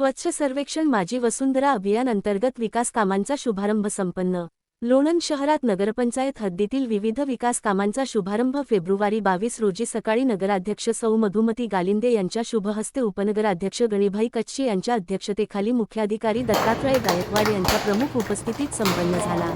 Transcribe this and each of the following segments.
स्वच्छ सर्वेक्षण माझी वसुंधरा अभियान अंतर्गत विकास कामांचा शुभारंभ संपन्न। लोणंद शहरात नगरपंचायत हद्दीतील विविध विकास कामांचा शुभारंभ फेब्रुवारी 22 रोजी सकाळी नगराध्यक्ष सौ मधुमती गालिंदे यांच्या शुभहस्ते उपनगराध्यक्ष गणेभाई कच्छे यांच्या अध्यक्षतेखाली मुख्याधिकारी दत्तात्रय गायकवाड यांच्या प्रमुख उपस्थितीत संपन्न झाला।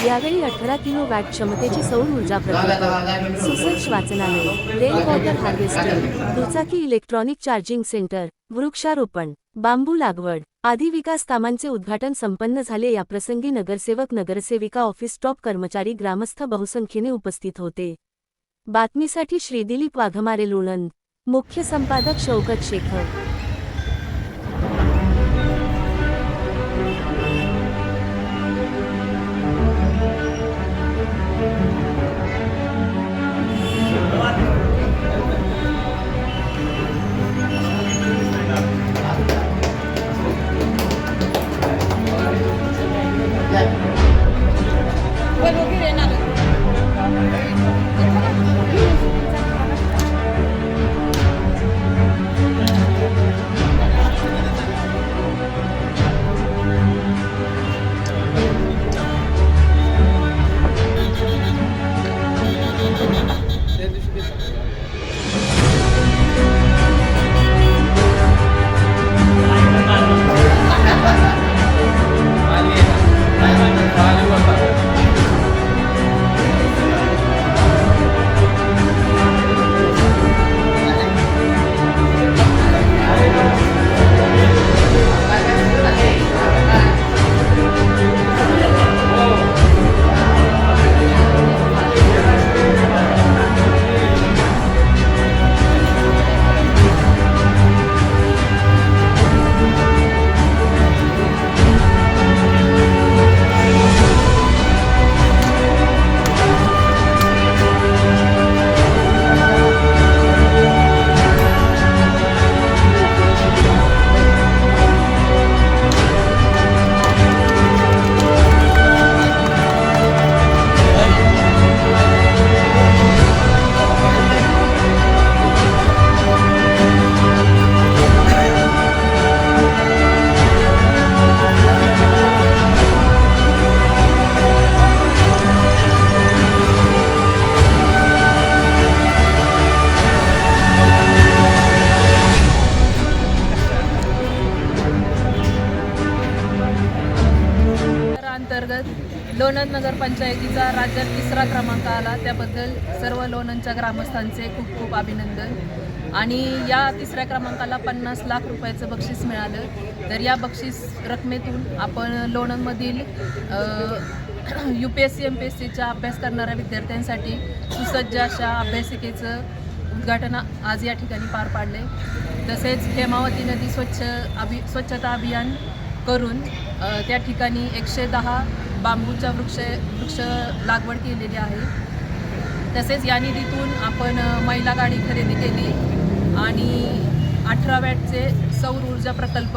यावेळी 18 किलोवॅट क्षमतेची सौर ऊर्जा प्रकल्प, सुसज्ज वाचनालय, रेन वॉटर हार्वेस्टिंग, दुचाकी इलेक्ट्रॉनिक चार्जिंग सेंटर, वृक्षारोपण, बांबू लागवड आदी विकास कामांचे उद्घाटन संपन्न झाले। याप्रसंगी नगरसेवक, नगरसेविका, ऑफिस स्टाफ, कर्मचारी, ग्रामस्थ बहुसंख्येने उपस्थित होते। बातमीसाठी श्री दिलीप वाघमारे, लोणंद। मुख्य संपादक शौकत शेखर। लोणंद नगरपंचायतीचा राज्यात 3रा क्रमांक आला, त्याबद्दल सर्व लोणंदच्या ग्रामस्थांचे खूप खूप अभिनंदन। आणि या 3ऱ्या क्रमांकाला 50 लाख रुपयाचं बक्षीस मिळालं। तर या बक्षीस रकमेतून आपण लोणंदमधील UPSC MPSCचा अभ्यास करणाऱ्या विद्यार्थ्यांसाठी सुसज्ज अशा अभ्यासिकेचं उद्घाटन आज या ठिकाणी पार पाडले। तसेच हेमावती नदी स्वच्छता अभियान करून त्या ठिकाणी 110 बांबूच्या वृक्ष लागवड केलेली आहे। तसेच या निधीतून आपण महिला गाडी खरेदी केली आणि 18 वॅटचे सौर ऊर्जा प्रकल्प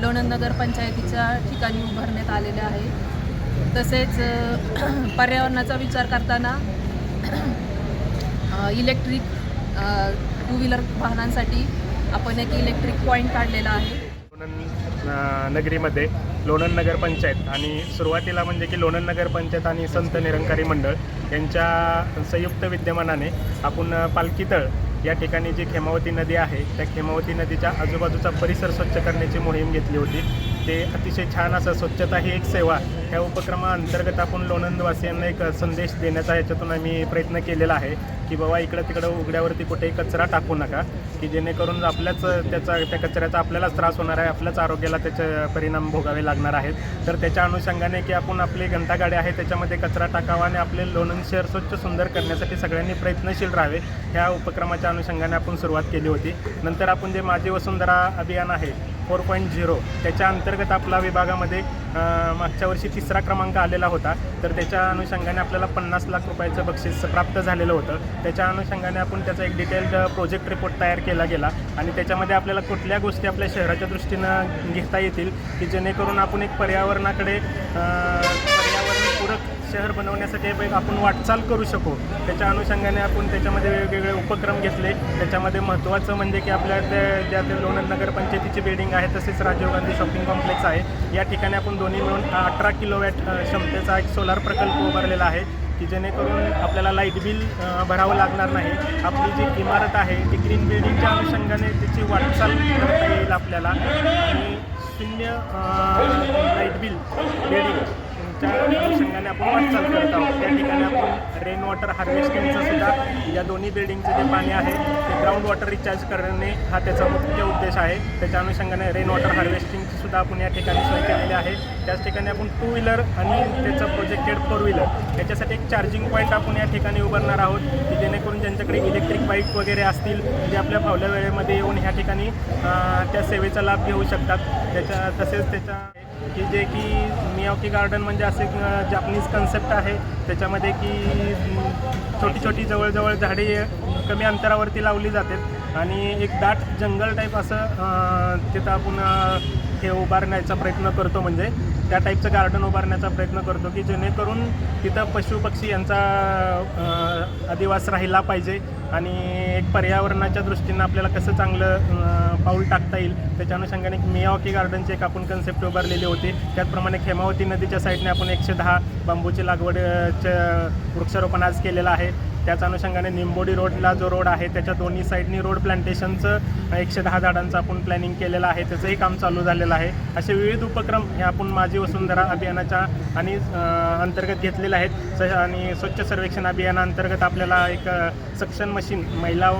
लोणंद नगरपंचायतीच्या ठिकाणी उभारण्यात आलेले आहे। तसेच पर्यावरणाचा विचार करताना इलेक्ट्रिक 2 व्हीलर वाहनांसाठी आपण एक इलेक्ट्रिक पॉईंट काढलेला आहे। नगरीमध्ये लोणंद नगरपंचायत आणि सुरुवातीला म्हणजे की लोणंद नगरपंचायत आणि संत निरंकारी मंडळ यांच्या संयुक्त विद्यमानाने आपण पालखीतळ या ठिकाणी जी खेमावती नदी आहे त्या खेमावती नदीच्या आजूबाजूचा परिसर स्वच्छ करण्याची मोहीम घेतली होती। ते अतिशय छान असं स्वच्छता ही एक सेवा ह्या उपक्रमाअंतर्गत आपण लोणंदवासियांना एक संदेश देण्याचा याच्यातून आम्ही प्रयत्न केलेला आहे की बाबा इकडं तिकडं उघड्यावरती कुठेही कचरा टाकू नका, की जेणेकरून आपल्याच त्या कचऱ्याचा आपल्यालाच त्रास होणार आहे, आपल्याच आरोग्याला त्याचे परिणाम भोगावे लागणार आहेत। तर त्याच्या अनुषंगाने की आपण आपली घंटागाडी आहे त्याच्यामध्ये कचरा टाकावा आणि आपले लोणंद शहर स्वच्छ सुंदर करण्यासाठी सगळ्यांनी प्रयत्नशील राहावे, ह्या उपक्रमाच्या अनुषंगाने आपण सुरुवात केली होती। नंतर आपण जे माझी वसुंधरा अभियान आहे 4.0 त्याच्या अंतर्गत आपला विभागामध्ये मागच्या वर्षी 3रा क्रमांक आलेला होता। तर त्याच्या अनुषंगाने आपल्याला 50 लाख रुपयाचं बक्षीस प्राप्त झालेलं होतं। त्याच्या अनुषंगाने आपण त्याचा एक डिटेल्ड प्रोजेक्ट रिपोर्ट तयार केला गेला आणि त्याच्यामध्ये आपल्याला कुठल्या गोष्टी आपल्या शहराच्या दृष्टीनं घेता येतील की जेणेकरून आपण एक पर्यावरण पूरक शहर बनवण्यासाठी आपण वाटचाल करू शकू, त्याच्या अनुषंगाने आपण त्याच्यामध्ये वेगवेगळे उपक्रम घेतले. त्याच्यामध्ये महत्त्वाचं म्हणजे की आपल्या ज्या लोणंद नगरपंचायतीची बिल्डिंग आहे तसेच राजीव गांधी शॉपिंग कॉम्प्लेक्स आहे, या ठिकाणी आपण दोन्ही मिळून 18 किलोवॅट क्षमतेचा एक सोलार प्रकल्प उभारलेला आहे की जेणेकरून आपल्याला लाईट बिल भरावं लागणार नाही. आपली जी इमारत आहे ती ग्रीन बिल्डिंगच्या अनुषंगाने त्याची वाटचाल करता येईल आपल्याला आणि शून्य लाईट बिल बिल्डिंगच्या अनुषंगाने आपण वाटचाल करत आहोत. त्या ठिकाणी आपण रेन वॉटर हार्वेस्टिंगचं सुद्धा या दोन्ही बिल्डिंगचं जे पाणी आहे ते ग्राउंड वॉटर रिचार्ज करणे हा त्याचा मुख्य उद्देश आहे. त्याच्या अनुषंगाने रेन वॉटर हार्वेस्टिंगची सुद्धा आपण या ठिकाणी सोय केलेली आहे. त्याच ठिकाणी आपण 2 व्हीलर आणि त्याचं प्रोजेक्टेड 4 व्हीलर याच्यासाठी एक चार्जिंग पॉईंट आपण या ठिकाणी उभारणार आहोत की जेणेकरून ज्यांच्याकडे इलेक्ट्रिक बाईक वगैरे असतील ते आपल्या फावल्या वेळेमध्ये येऊन ह्या ठिकाणी त्या सेवेचा लाभ घेऊ शकतात. तसेच त्याच्या की जे की मियाओकी गार्डन म्हणजे असे जापनीज कन्सेप्ट आहे, त्याच्यामध्ये की छोटी छोटी जवळजवळ झाडे कमी अंतरावरती लावली जातात आणि एक दाट जंगल टाईप असं तिथं आपण हे उभारण्याचा प्रयत्न करतो, म्हणजे त्या टाईपचं गार्डन उभारण्याचा प्रयत्न करतो की जेणेकरून तिथं पशुपक्षी यांचा अधिवास राहिला पाहिजे आणि एक पर्यावरणाच्या दृष्टीनं आपल्याला कसं चांगलं पाऊल टाकता येईल त्याच्या अनुषंगाने मियाओकी गार्डनची एक आपण कन्सेप्ट उभारलेली होती. त्याचप्रमाणे खेमावती नदीच्या साईडने आपण 110 बांबूची लागवडचं वृक्षारोपण आज केलेलं आहे. त्याच अनुषंगाने निंबोडी रोडला जो रोड आहे त्याच्या दोन्ही साईडनी रोड प्लांटेशनचं 110 झाडांचं आपण प्लॅनिंग केलेलं आहे, त्याचंही काम चालू झालेलं आहे. असे विविध उपक्रम हे आपण माझी वसुंधरा अभियानाच्या आणि अंतर्गत घेतलेले आहेत. आणि स्वच्छ सर्वेक्षण अभियानाअंतर्गत आपल्याला एक सक्शन मशीन महिला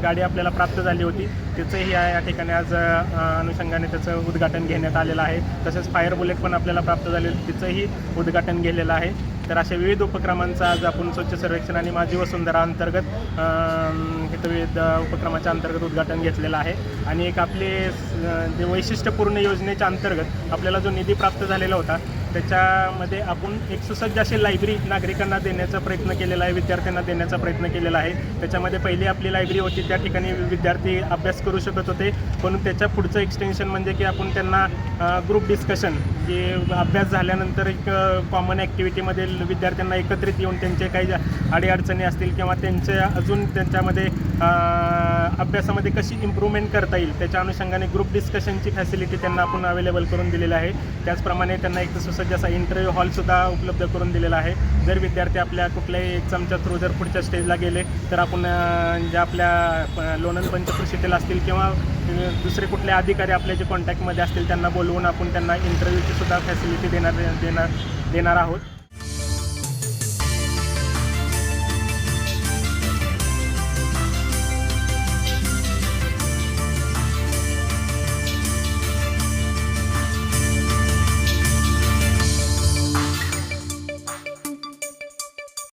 गाडी आपल्याला प्राप्त झाली होती, त्याचंही या ठिकाणी आज अनुषंगाने त्याचं उद्घाटन घेण्यात आलेलं आहे. तसेच फायर बुलेट पण आपल्याला प्राप्त झाले, तिचंही उद्घाटन केलेलं आहे. तर अशा विविध उपक्रमांचं आज आपण स्वच्छ सर्वेक्षण आणि माझी वसुंधरा अंतर्गत इथं विविध उपक्रमाच्या अंतर्गत उद्घाटन घेतलेलं आहे. आणि एक आपले जे वैशिष्ट्यपूर्ण योजनेच्या अंतर्गत आपल्याला जो निधी प्राप्त झालेला होता त्याच्यामध्ये आपण एक सुसज्ज अशी लायब्ररी नागरिकांना देण्याचा प्रयत्न केलेला आहे, विद्यार्थ्यांना देण्याचा प्रयत्न केलेला आहे. त्याच्यामध्ये पहिली आपली लायब्ररी होती, त्या ठिकाणी विद्यार्थी अभ्यास करू शकत होते, पण त्याच्या पुढचं एक्सटेन्शन म्हणजे की आपण त्यांना ग्रुप डिस्कशन की अभ्यास झाल्यानंतर एक कॉमन ॲक्टिव्हिटीमध्ये विद्यार्थ्यांना एकत्रित येऊन त्यांचे काही अडीअडचणी असतील किंवा त्यांच्या अजून त्यांच्यामध्ये अभ्यासामध्ये कशी इम्प्रूव्हमेंट करता येईल त्याच्या अनुषंगाने ग्रुप डिस्कशनची फॅसिलिटी त्यांना आपण अवेलेबल करून दिलेली आहे. त्याचप्रमाणे त्यांना एक सुसज्ज असा इंटरव्ह्यू हॉलसुद्धा उपलब्ध करून दिलेला आहे. जर विद्यार्थी आपल्या कुठल्याही एक्झामच्या थ्रू जर पुढच्या स्टेजला गेले तर आपण ज्या आपल्या लोणंद पंचकृषीतील असतील किंवा दुसरे कुठले अधिकारी आपल्या जे कॉन्टॅक्टमध्ये असतील त्यांना बोलवून आपण त्यांना इंटरव्ह्यूची सुद्धा फॅसिलिटी देणार आहोत.